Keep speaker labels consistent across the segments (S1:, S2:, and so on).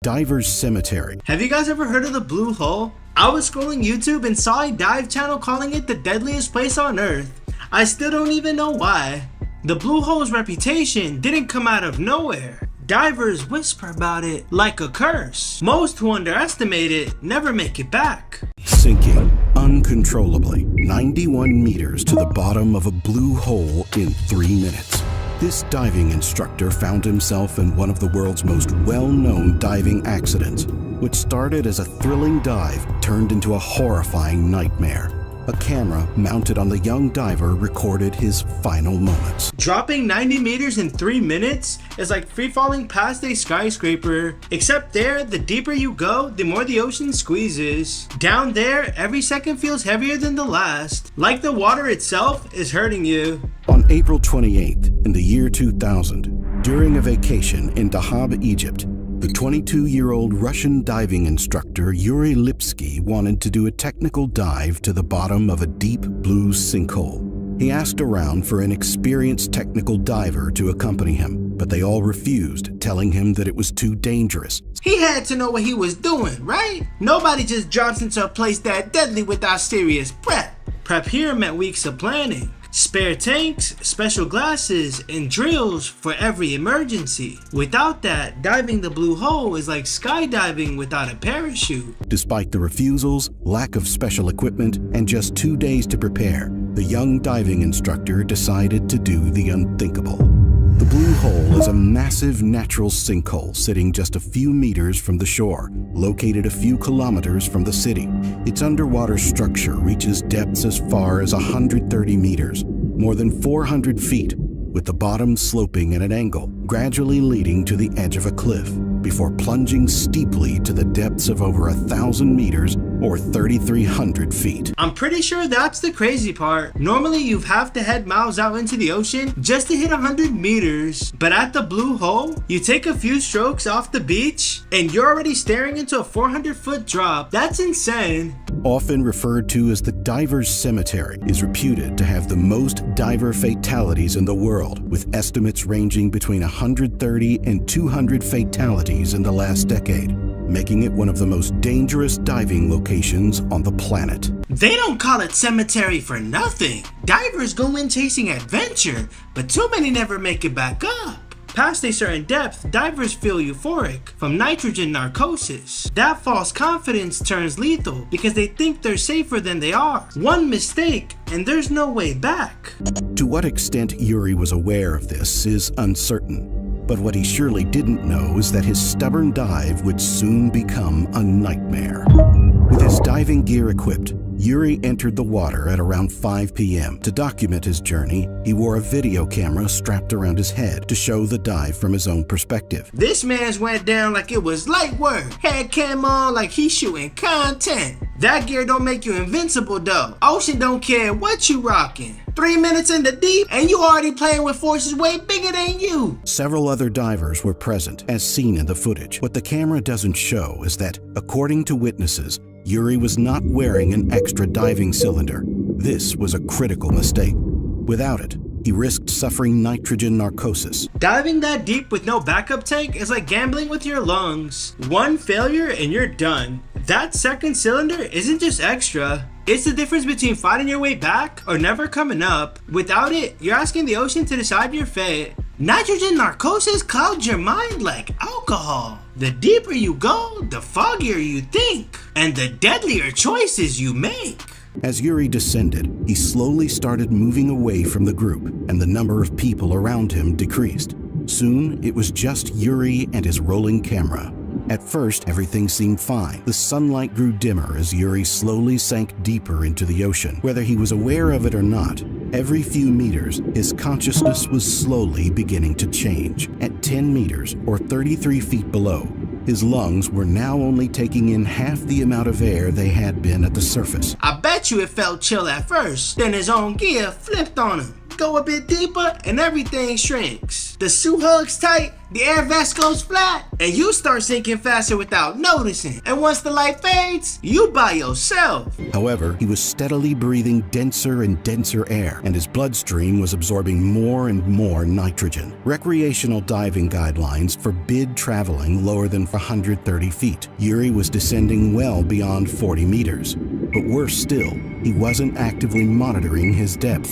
S1: Diver's Cemetery.
S2: Have you guys ever heard of the Blue Hole? I was scrolling YouTube and saw a dive channel calling it the deadliest place on earth. I still don't even know why. The Blue Hole's reputation didn't come out of nowhere. Divers whisper about it like a curse. Most who underestimate it never make it back.
S1: Sinking uncontrollably 91 meters to the bottom of a blue hole in 3 minutes. This diving instructor found himself in one of the world's most well-known diving accidents, which started as a thrilling dive turned into a horrifying nightmare. A camera mounted on the young diver recorded his final moments.
S2: Dropping 90 meters in 3 minutes is like free-falling past a skyscraper, except there, the deeper you go, the more the ocean squeezes. Down there, every second feels heavier than the last, like the water itself is hurting you.
S1: On April 28th, in the year 2000, during a vacation in Dahab, Egypt, the 22-year-old Russian diving instructor Yuri wanted to do a technical dive to the bottom of a deep blue sinkhole. He asked around for an experienced technical diver to accompany him, but they all refused, telling him that it was too dangerous.
S2: He had to know what he was doing, right? Nobody just drops into a place that deadly without serious prep. Prep here meant weeks of planning. Spare tanks, special glasses, and drills for every emergency. Without that, diving the Blue Hole is like skydiving without a parachute.
S1: Despite the refusals, lack of special equipment, and just 2 days to prepare, the young diving instructor decided to do the unthinkable. The Blue Hole is a massive natural sinkhole sitting just a few meters from the shore, located a few kilometers from the city. Its underwater structure reaches depths as far as 130 meters, more than 400 feet, with the bottom sloping at an angle, gradually leading to the edge of a cliff, before plunging steeply to the depths of over 1,000 meters or 3,300 feet.
S2: I'm pretty sure that's the crazy part. Normally you have to head miles out into the ocean just to hit 100 meters. But at the Blue Hole, you take a few strokes off the beach and you're already staring into a 400-foot drop. That's insane.
S1: Often referred to as the Diver's Cemetery, is reputed to have the most diver fatalities in the world, with estimates ranging between 130 and 200 fatalities in the last decade, making it one of the most dangerous diving locations on the planet.
S2: They don't call it cemetery for nothing. Divers go in chasing adventure, but too many never make it back up. Past a certain depth, divers feel euphoric from nitrogen narcosis. That false confidence turns lethal because they think they're safer than they are. One mistake and there's no way back.
S1: To what extent Yuri was aware of this is uncertain, but what he surely didn't know is that his stubborn dive would soon become a nightmare. With his diving gear equipped, Yuri entered the water at around 5 p.m. To document his journey, he wore a video camera strapped around his head to show the dive from his own perspective.
S2: This man's went down like it was light work. Head cam on like he's shooting content. That gear don't make you invincible though. Ocean don't care what you rocking. 3 minutes in the deep and you already playing with forces way bigger than you.
S1: Several other divers were present, as seen in the footage. What the camera doesn't show is that, according to witnesses, Yuri was not wearing an extra diving cylinder. This was a critical mistake. Without it, he risked suffering nitrogen narcosis.
S2: Diving that deep with no backup tank is like gambling with your lungs. One failure and you're done. That second cylinder isn't just extra. It's the difference between fighting your way back or never coming up. Without it, you're asking the ocean to decide your fate. Nitrogen narcosis clouds your mind like alcohol. The deeper you go, the foggier you think, and the deadlier choices you make.
S1: As Yuri descended, he slowly started moving away from the group, and the number of people around him decreased. Soon, it was just Yuri and his rolling camera. At first, everything seemed fine. The sunlight grew dimmer as Yuri slowly sank deeper into the ocean. Whether he was aware of it or not, every few meters, his consciousness was slowly beginning to change. At 10 meters, or 33 feet below, his lungs were now only taking in half the amount of air they had been at the surface.
S2: I bet you it felt chill at first, then his own gear flipped on him. Go a bit deeper and everything shrinks. The suit hugs tight, the air vest goes flat, and you start sinking faster without noticing. And once the light fades, you by yourself.
S1: However, he was steadily breathing denser and denser air, and his bloodstream was absorbing more and more nitrogen. Recreational diving guidelines forbid traveling lower than 130 feet. Yuri was descending well beyond 40 meters. But worse still, he wasn't actively monitoring his depth.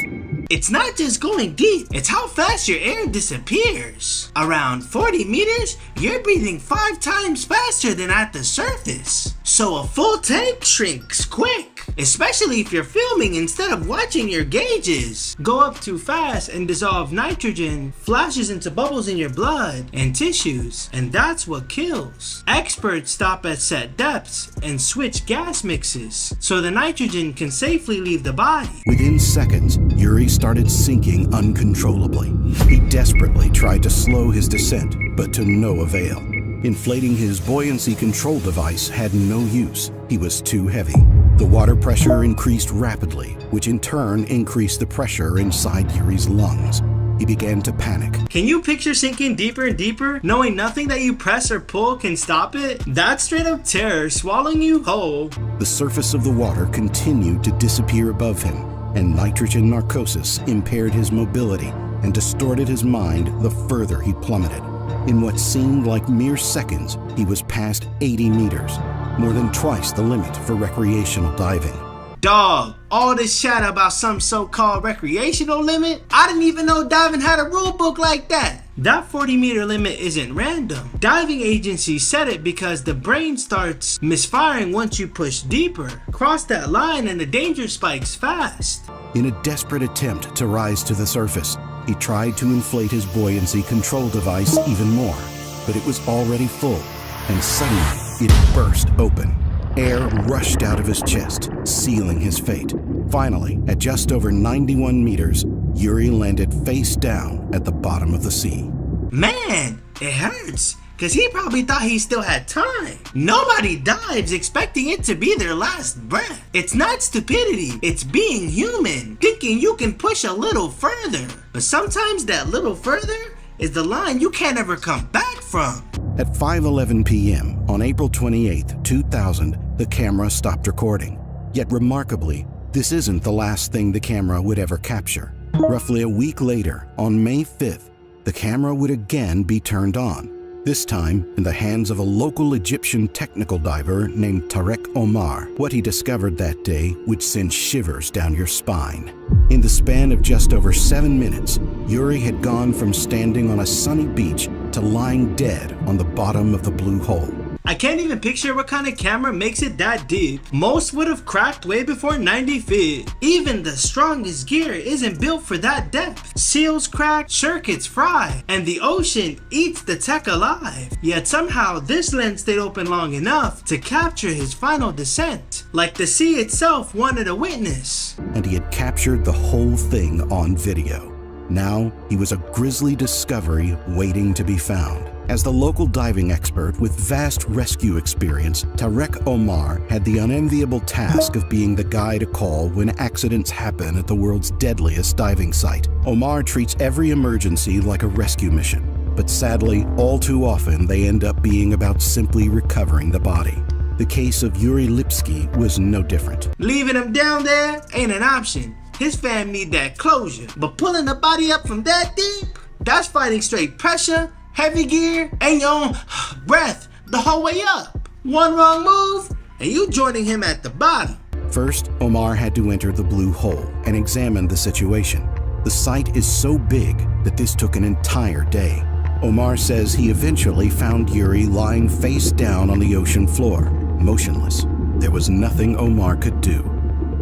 S2: It's not just going deep, it's how fast your air disappears. Around 40 meters, you're breathing 5 times faster than at the surface. So a full tank shrinks quick, especially if you're filming instead of watching your gauges. Go up too fast and dissolve nitrogen flashes into bubbles in your blood and tissues, and that's what kills. Experts stop at set depths and switch gas mixes so the nitrogen can safely leave the body.
S1: Within seconds, Yuri started sinking uncontrollably. He desperately tried to slow his descent, but to no avail. Inflating his buoyancy control device had no use. He was too heavy. The water pressure increased rapidly, which in turn increased the pressure inside Yuri's lungs. He began to panic.
S2: Can you picture sinking deeper and deeper, knowing nothing that you press or pull can stop it? That's straight up terror swallowing you whole.
S1: The surface of the water continued to disappear above him, and nitrogen narcosis impaired his mobility and distorted his mind the further he plummeted. In what seemed like mere seconds, he was past 80 meters, more than twice the limit for recreational diving.
S2: Dog, all this chat about some so-called recreational limit? I didn't even know diving had a rule book like that. That 40-meter limit isn't random. Diving agencies set it because the brain starts misfiring once you push deeper. Cross that line and the danger spikes fast.
S1: In a desperate attempt to rise to the surface, he tried to inflate his buoyancy control device even more, but it was already full, and suddenly it burst open. Air rushed out of his chest, sealing his fate. Finally, at just over 91 meters, Yuri landed face down at the bottom of the sea.
S2: Man, it hurts, because he probably thought he still had time. Nobody dives expecting it to be their last breath. It's not stupidity, it's being human, thinking you can push a little further. But sometimes that little further is the line you can't ever come back from.
S1: At 5:11 p.m. on April 28, 2000, the camera stopped recording. Yet remarkably, this isn't the last thing the camera would ever capture. Roughly a week later, on May 5th, the camera would again be turned on, this time in the hands of a local Egyptian technical diver named Tarek Omar. What he discovered that day would send shivers down your spine. In the span of just over 7 minutes, Yuri had gone from standing on a sunny beach to lying dead on the bottom of the blue hole.
S2: I can't even picture what kind of camera makes it that deep. Most would have cracked way before 90 feet. Even the strongest gear isn't built for that depth. Seals crack, circuits fry, and the ocean eats the tech alive. Yet somehow this lens stayed open long enough to capture his final descent, like the sea itself wanted a witness.
S1: And he had captured the whole thing on video. Now he was a grisly discovery waiting to be found. As the local diving expert with vast rescue experience, Tarek Omar had the unenviable task of being the guy to call when accidents happen at the world's deadliest diving site. Omar treats every emergency like a rescue mission, but sadly, all too often they end up being about simply recovering the body. The case of Yuri Lipsky was no different.
S2: Leaving him down there ain't an option. His fam need that closure, but pulling the body up from that deep, that's fighting straight pressure, heavy gear, and your own breath the whole way up. One wrong move, and you joining him at the bottom.
S1: First, Omar had to enter the blue hole and examine the situation. The site is so big that this took an entire day. Omar says he eventually found Yuri lying face down on the ocean floor, motionless. There was nothing Omar could do.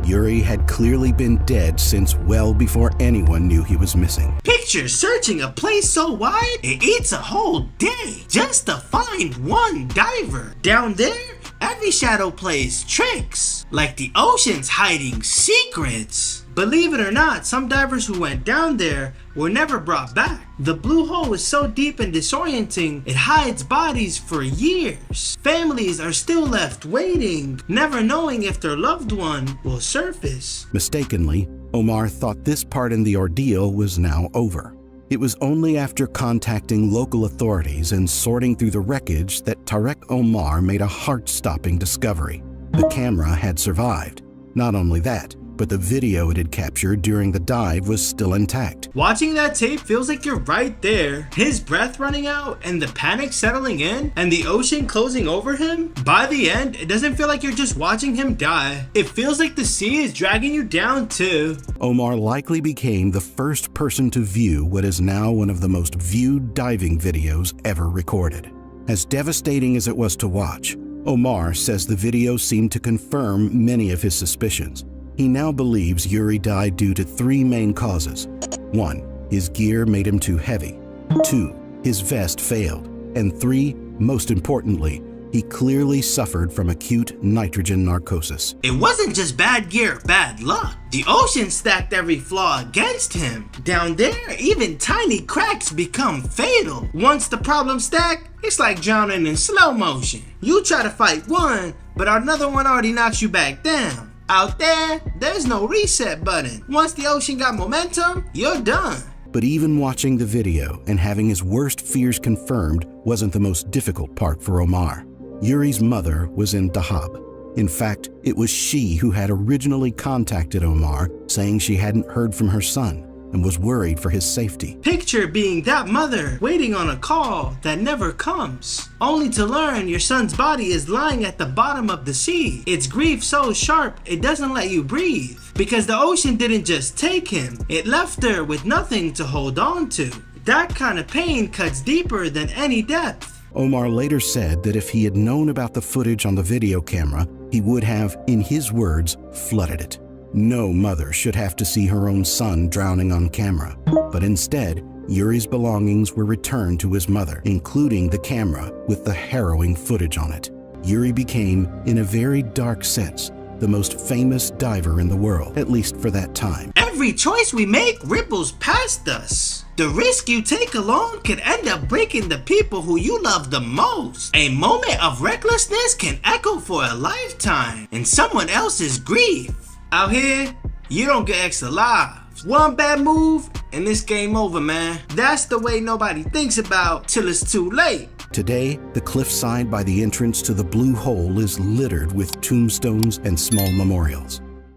S1: Yuri had clearly been dead since well before anyone knew he was missing.
S2: Picture searching a place so wide, it eats a whole day just to find one diver. Down there, every shadow plays tricks, like the ocean's hiding secrets. Believe it or not, some divers who went down there were never brought back. The blue hole is so deep and disorienting, it hides bodies for years. Families are still left waiting, never knowing if their loved one will surface.
S1: Mistakenly, Omar thought this part in the ordeal was now over. It was only after contacting local authorities and sorting through the wreckage that Tarek Omar made a heart-stopping discovery. The camera had survived. Not only that, but the video it had captured during the dive was still intact.
S2: Watching that tape feels like you're right there. His breath running out and the panic settling in and the ocean closing over him. By the end, it doesn't feel like you're just watching him die. It feels like the sea is dragging you down too.
S1: Omar likely became the first person to view what is now one of the most viewed diving videos ever recorded. As devastating as it was to watch, Omar says the video seemed to confirm many of his suspicions. He now believes Yuri died due to 3 main causes. 1. His gear made him too heavy. 2. His vest failed. And 3. Most importantly, he clearly suffered from acute nitrogen narcosis.
S2: It wasn't just bad gear, bad luck. The ocean stacked every flaw against him. Down there, even tiny cracks become fatal. Once the problems stack, it's like drowning in slow motion. You try to fight one, but another one already knocks you back down. Out there, there's no reset button. Once the ocean got momentum, you're done.
S1: But even watching the video and having his worst fears confirmed wasn't the most difficult part for Omar. Yuri's mother was in Dahab. In fact, it was she who had originally contacted Omar, saying she hadn't heard from her son and was worried for his safety.
S2: Picture being that mother waiting on a call that never comes, only to learn your son's body is lying at the bottom of the sea. It's grief so sharp it doesn't let you breathe, because the ocean didn't just take him, it left her with nothing to hold on to. That kind of pain cuts deeper than any depth.
S1: Omar later said that if he had known about the footage on the video camera, he would have, in his words, flooded it. No mother should have to see her own son drowning on camera, but instead, Yuri's belongings were returned to his mother, including the camera with the harrowing footage on it. Yuri became, in a very dark sense, the most famous diver in the world, at least for that time.
S2: Every choice we make ripples past us. The risk you take alone could end up breaking the people who you love the most. A moment of recklessness can echo for a lifetime in someone else's grief. Out here, you don't get extra lives. One bad move and it's game over, man. That's the way nobody thinks about till it's too late.
S1: Today, the cliffside by the entrance to the Blue Hole is littered with tombstones and small memorials.